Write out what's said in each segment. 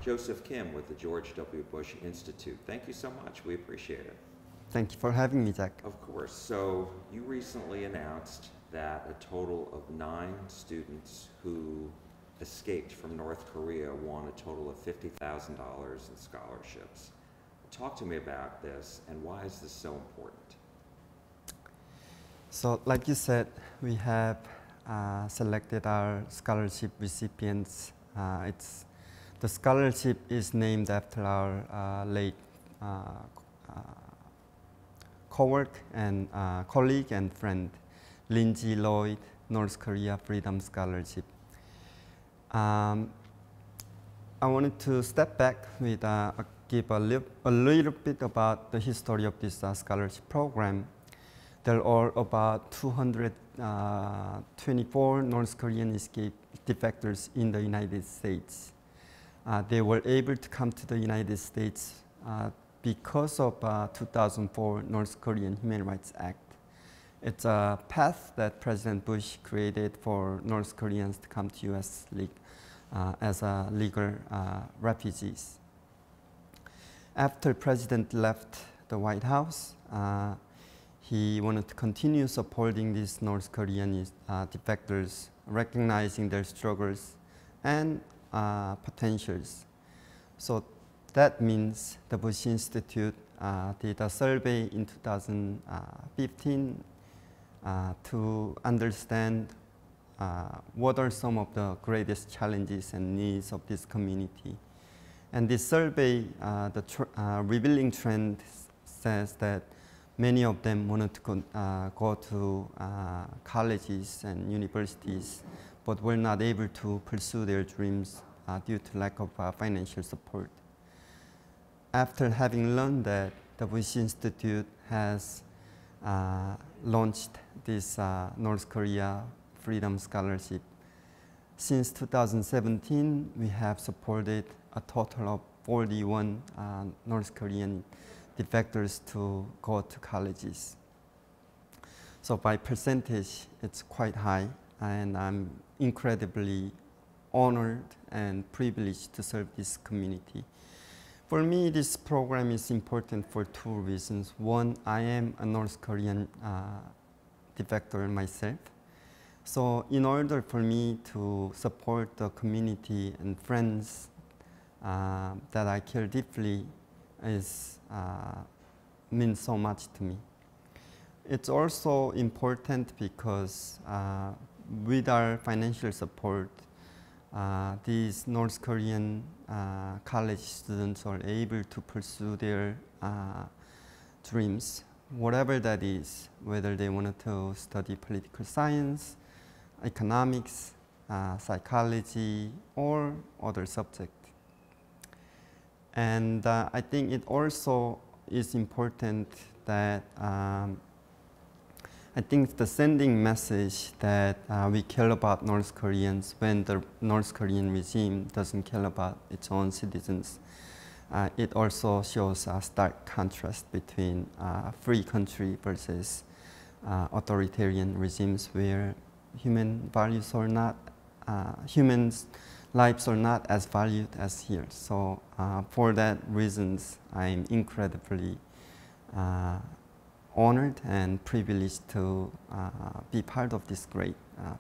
Joseph Kim with the George W. Bush Institute. Thank you so much. We appreciate it. Thank you for having me, Jack. Of course. So you recently announced that a total of 9 students who escaped from North Korea won a total of $50,000 in scholarships. Talk to me about this, and why is this so important? So, like you said, we have selected our scholarship recipients. The scholarship is named after our late co-work and colleague and friend, Lindsay Lloyd, North Korea Freedom Scholarship. I wanted to step back with give a little bit about the history of this scholarship program. There are about 224 North Korean escape defectors in the United States. They were able to come to the United States because of 2004 North Korean Human Rights Act. It's a path that President Bush created for North Koreans to come to U.S. as legal refugees. After the President left the White House, he wanted to continue supporting these North Korean defectors, recognizing their struggles and potentials. So that means the Bush Institute did a survey in 2015 to understand what are some of the greatest challenges and needs of this community. And this survey, the revealing trend says that many of them wanted to go to colleges and universities, but were not able to pursue their dreams due to lack of financial support. After having learned that, the Bush Institute has launched this North Korea Freedom Scholarship. Since 2017, we have supported a total of 41 North Korean defectors to go to colleges. So by percentage, it's quite high, and I'm incredibly honored and privileged to serve this community. For me, this program is important for 2 reasons. One, I am a North Korean defector myself. So in order for me to support the community and friends that I care deeply means so much to me. It's also important because with our financial support, these North Korean college students are able to pursue their dreams, whatever that is, whether they wanted to study political science, economics, psychology, or other subject. And I think it also is important that I think the sending message that we care about North Koreans when the North Korean regime doesn't care about its own citizens. It also shows a stark contrast between free country versus authoritarian regimes where human values are not, humans' lives are not as valued as here. So for that reasons, I'm incredibly honored and privileged to be part of this great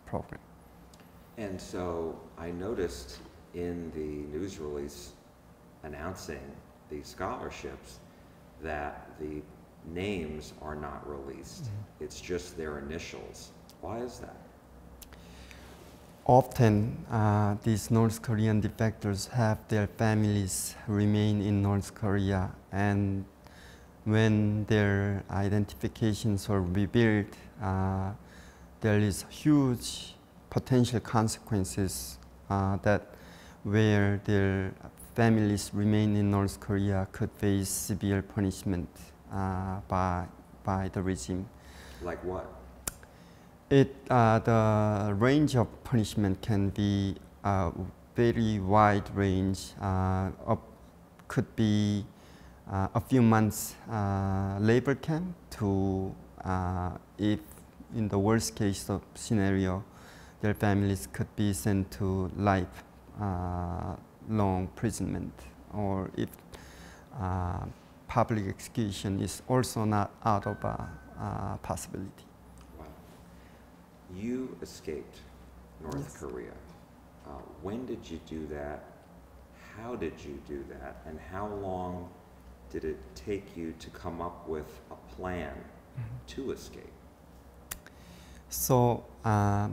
program. And so I noticed in the news release announcing the scholarships that the names are not released. It's just their initials. Why is that? Often, these North Korean defectors have their families remain in North Korea, and when their identifications are revealed, there is huge potential consequences that where their families remain in North Korea could face severe punishment by the regime. Like what? The range of punishment can be a very wide range. Could be a few months labor camp to, if in the worst case of scenario, their families could be sent to life long imprisonment, or if public execution is also not out of possibility. Wow. You escaped North Yes. Korea. When did you do that? How did you do that? And how long did it take you to come up with a plan to escape? So I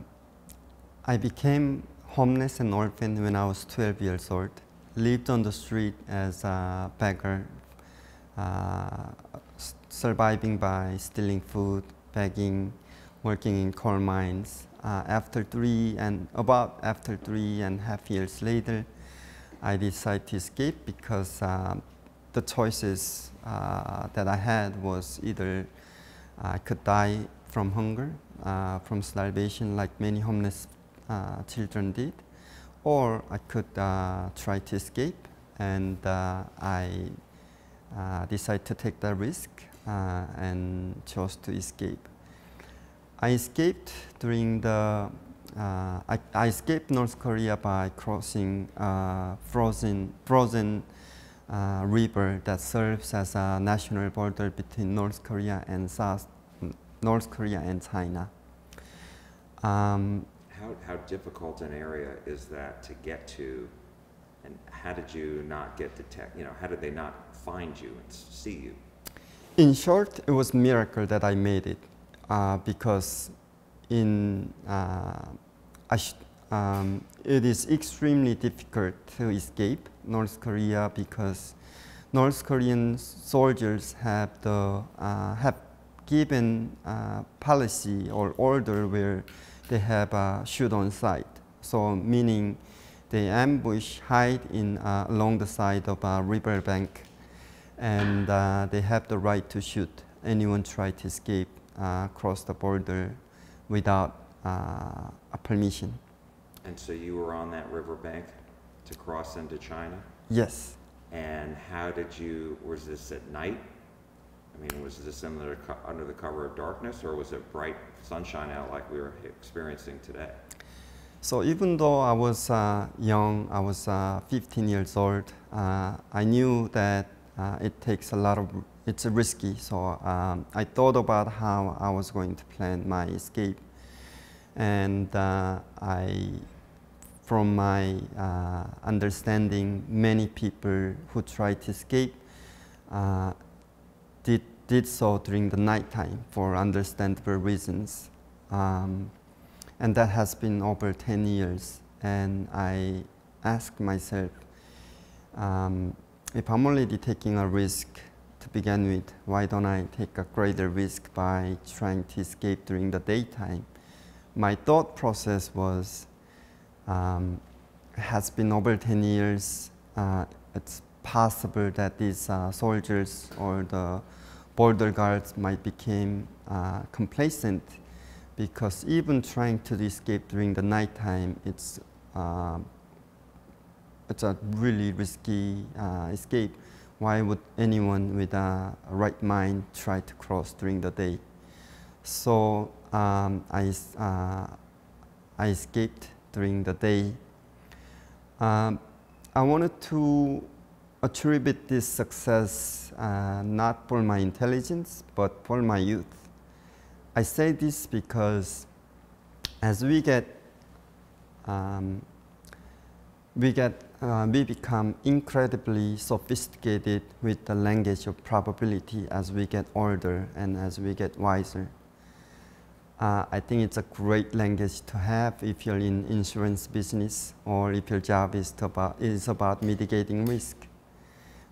became homeless and orphan when I was 12 years old. Lived on the street as a beggar, surviving by stealing food, begging, working in coal mines. After 3.5 years later, I decided to escape because the choices that I had was either I could die from hunger, from starvation, like many homeless children did, or I could try to escape, and I decided to take the risk and chose to escape. I escaped during the I escaped North Korea by crossing frozen river that serves as a national border between North Korea and China. How difficult an area is that to get to, and how did you not get detected? You know, how did they not find you and see you? In short, it was a miracle that I made it, because it is extremely difficult to escape North Korea because North Korean soldiers have given policy or order where they have shoot on sight. So meaning they ambush, hide along the side of a river bank, and they have the right to shoot anyone try to escape across the border without a permission. And so you were on that riverbank to cross into China? Yes. And how did you, was this at night? I mean, was this under the cover of darkness, or was it bright sunshine out like we were experiencing today? So even though I was young, I was 15 years old, I knew that it's risky. So I thought about how I was going to plan my escape. And from my understanding, many people who tried to escape did so during the nighttime for understandable reasons. And that has been over 10 years. And I asked myself, if I'm already taking a risk to begin with, why don't I take a greater risk by trying to escape during the daytime? My thought process was, has been over 10 years. It's possible that these soldiers or the border guards might become complacent, because even trying to escape during the nighttime, it's a really risky escape. Why would anyone with a right mind try to cross during the day? So I escaped during the day. I wanted to attribute this success not for my intelligence, but for my youth. I say this because as we become incredibly sophisticated with the language of probability as we get older and as we get wiser. I think it's a great language to have if you're in insurance business or if your job is about mitigating risk.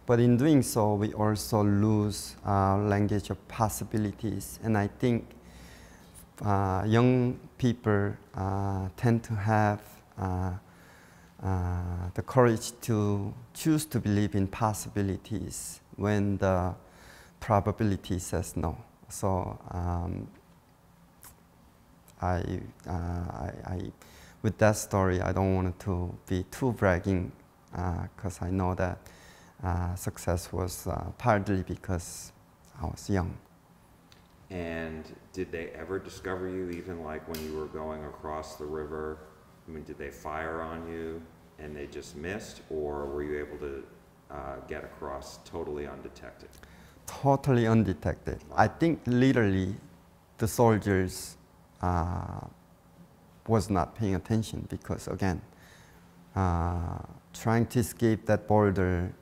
But in doing so, we also lose our language of possibilities. And I think young people tend to have the courage to choose to believe in possibilities when the probability says no. So with that story, I don't want to be too bragging, because I know that success was partly because I was young. And did they ever discover you, even like when you were going across the river? I mean, did they fire on you? and they just missed, or were you able to get across totally undetected? Totally undetected. I think literally the soldiers was not paying attention because again, trying to escape that border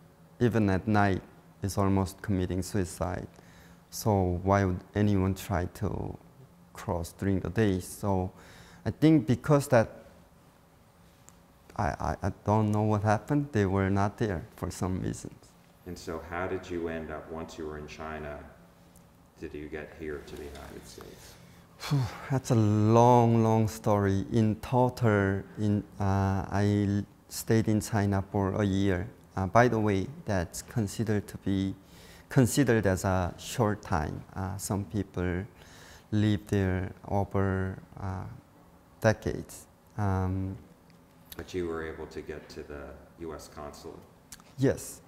even at night is almost committing suicide. So why would anyone try to cross during the day? So I think because that I don't know what happened, they were not there for some reasons. And so how did you end up, once you were in China, did you get here to the United States? That's a long, long story. In total, I stayed in China for a year. By the way, that's considered as a short time. Some people live there over decades. But you were able to get to the U.S. consulate? Yes.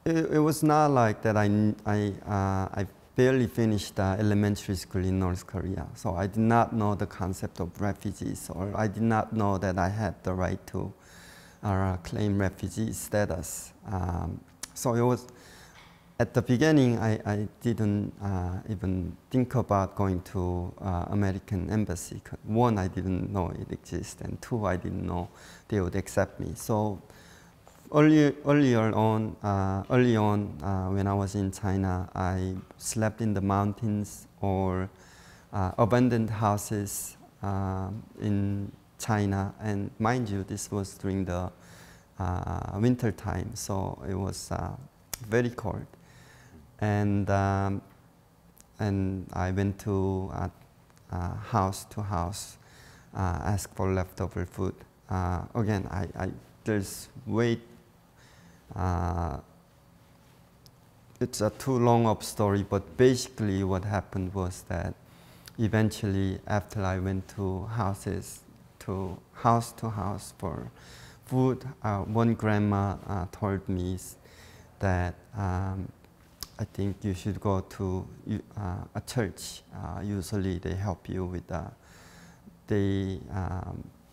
It was not like that. I barely finished elementary school in North Korea, so I did not know the concept of refugees, or I did not know that I had the right to claim refugee status. So it was, at the beginning, I didn't even think about going to American embassy. One, I didn't know it existed, and two, I didn't know they would accept me. So early on, when I was in China, I slept in the mountains or abandoned houses in China. And mind you, this was during the winter time, so it was very cold. And I went to house to house, ask for leftover food. Again, there's way. It's a too long of story, but basically what happened was that eventually, after I went to house to house for food, one grandma told me that I think you should go to a church. Usually they help you with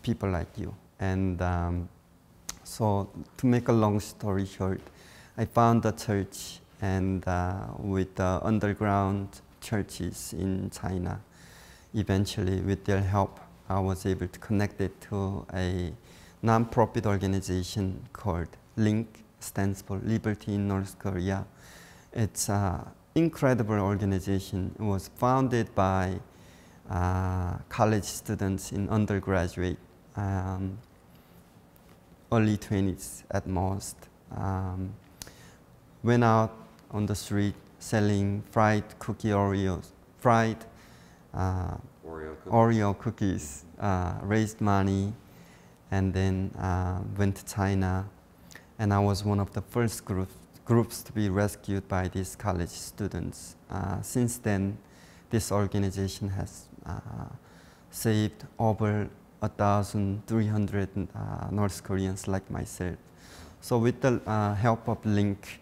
people like you. And so to make a long story short, I found a church, and with the underground churches in China, eventually with their help, I was able to connect it to a non-profit organization called LINK, stands for Liberty in North Korea. It's an incredible organization. It was founded by college students in undergraduate, early 20s at most. Went out on the street selling fried Oreo cookies, raised money, and then went to China. And I was one of the first groups to be rescued by these college students. Since then, this organization has saved over 1,300 North Koreans like myself. So with the help of LINK,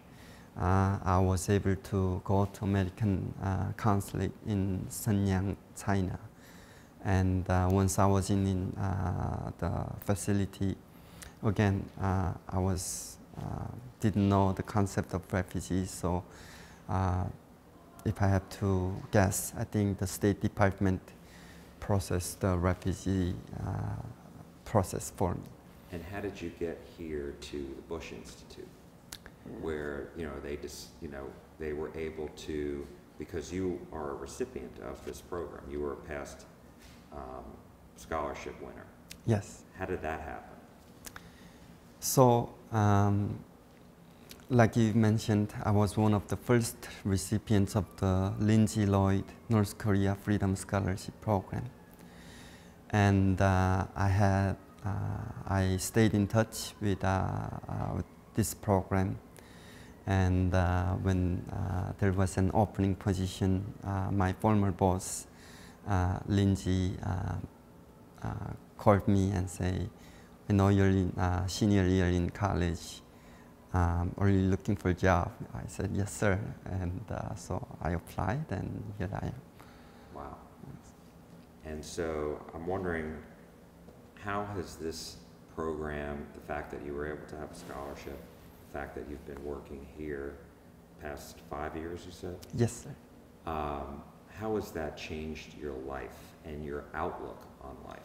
I was able to go to American consulate in Shenyang, China. And once I was in the facility, again, I didn't know the concept of refugees. So if I have to guess, I think the State Department processed the refugee process for me. And how did you get here to the Bush Institute, where they were able to, because you are a recipient of this program, you were a past scholarship winner. Yes. How did that happen? So, like you mentioned, I was one of the first recipients of the Lindsay Lloyd North Korea Freedom Scholarship Program. And I stayed in touch with this program. And when there was an opening position, my former boss, Lindsay, called me and said, I know you're in senior year in college. Are you looking for a job? I said, yes, sir. And so I applied, and here I am. Wow. And so I'm wondering, how has this program, the fact that you were able to have a scholarship, the fact that you've been working here past 5 years, you said? Yes, sir. How has that changed your life and your outlook on life?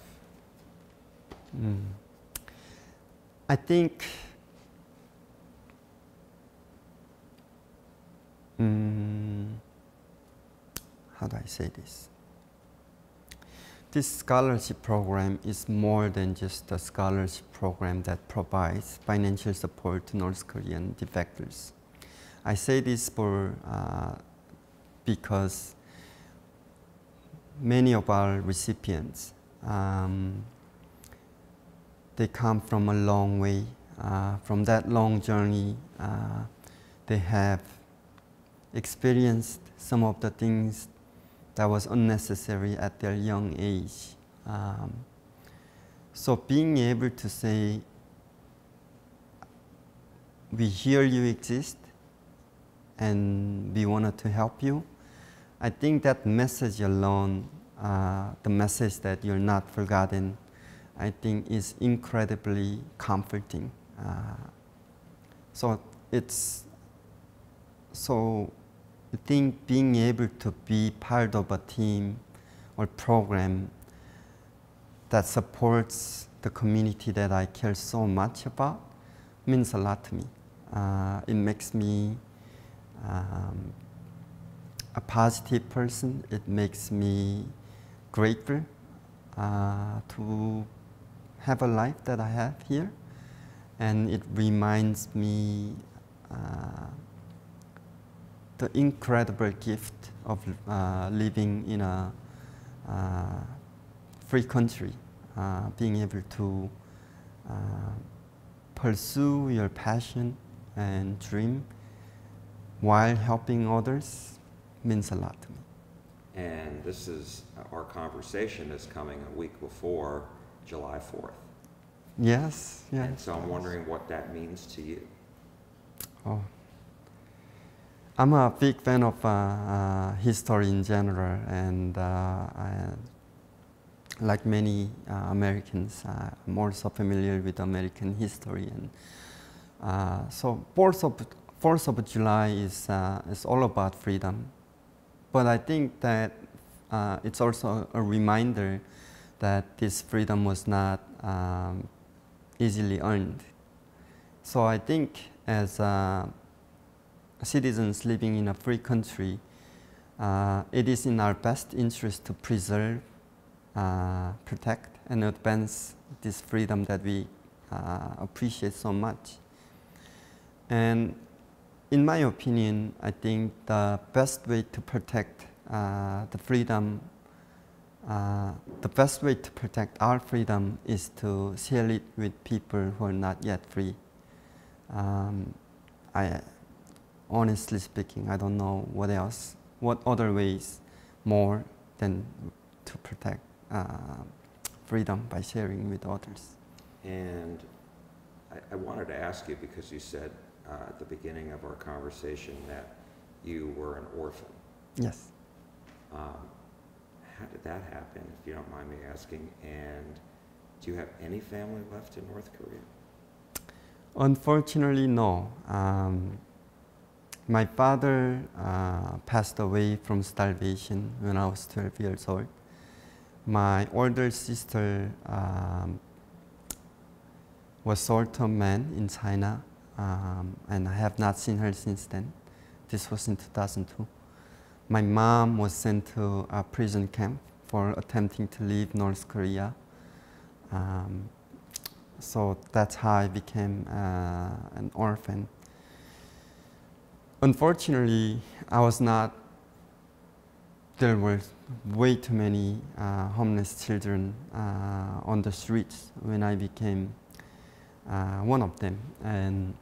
I think how do I say this? This scholarship program is more than just a scholarship program that provides financial support to North Korean defectors. I say this because many of our recipients, they come from a long way. From that long journey, they have experienced some of the things that was unnecessary at their young age. So being able to say, we hear you exist and we wanted to help you, I think that message alone, the message that you're not forgotten, I think is incredibly comforting. So I think being able to be part of a team or program that supports the community that I care so much about means a lot to me. It makes me a positive person. It makes me grateful to have a life that I have here, and it reminds me the incredible gift of living in a free country, being able to pursue your passion and dream while helping others means a lot to me. And this is, our conversation is coming a week before July 4th. Yes, yes. And so I'm wondering what that means to you. Oh. I'm a big fan of history in general, and like many Americans, I'm also familiar with American history. And so 4th of July is all about freedom. But I think that it's also a reminder that this freedom was not easily earned. So I think as citizens living in a free country, it is in our best interest to preserve, protect, and advance this freedom that we appreciate so much. And in my opinion, I think the best way to protect the freedom, the best way to protect our freedom is to share it with people who are not yet free. Honestly speaking, I don't know what other ways more than to protect freedom by sharing with others. And I wanted to ask you, because you said at the beginning of our conversation that you were an orphan. Yes. How did that happen, if you don't mind me asking? And do you have any family left in North Korea? Unfortunately, no. My father passed away from starvation when I was 12 years old. My older sister was sold to a man in China, and I have not seen her since then. This was in 2002. My mom was sent to a prison camp for attempting to leave North Korea. So that's how I became an orphan. Unfortunately, there were way too many homeless children on the streets when I became one of them. And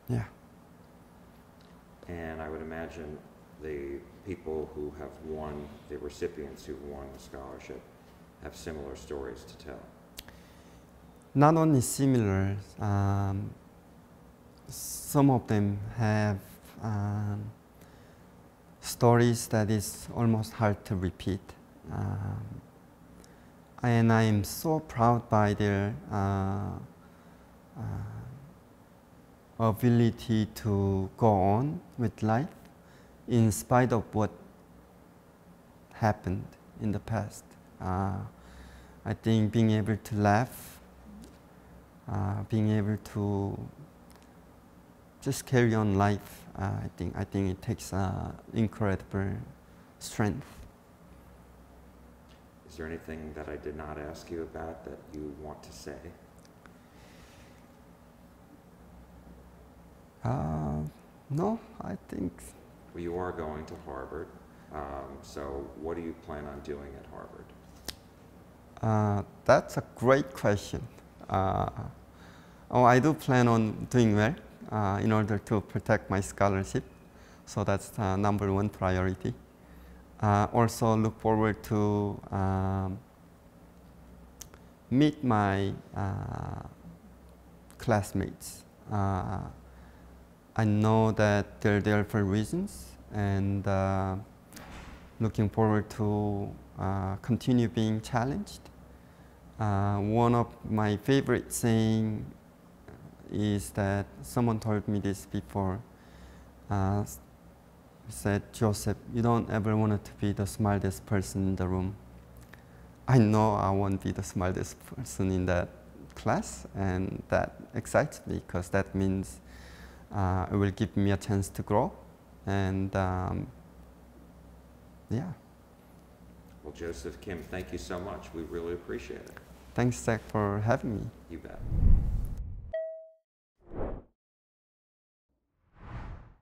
yeah. And I would imagine the people who have won, the recipients who've won the scholarship, have similar stories to tell. Not only similar, some of them have stories that is almost hard to repeat. And I am so proud by their ability to go on with life in spite of what happened in the past. I think being able to laugh, being able to just carry on life, I think it takes incredible strength. Is there anything that I did not ask you about that you want to say? No, I think. Well, you are going to Harvard, so what do you plan on doing at Harvard? That's a great question. I do plan on doing well in order to protect my scholarship, so that's number one priority. Also look forward to meet my classmates. I know that they're there for reasons, and looking forward to continue being challenged. One of my favorite saying is that someone told me this before. Said, Joseph, you don't ever want to be the smartest person in the room. I know I won't be the smartest person in that class, and that excites me because that means it will give me a chance to grow. And yeah. Well, Joseph, Kim, thank you so much. We really appreciate it. Thanks, Zach, for having me. You bet.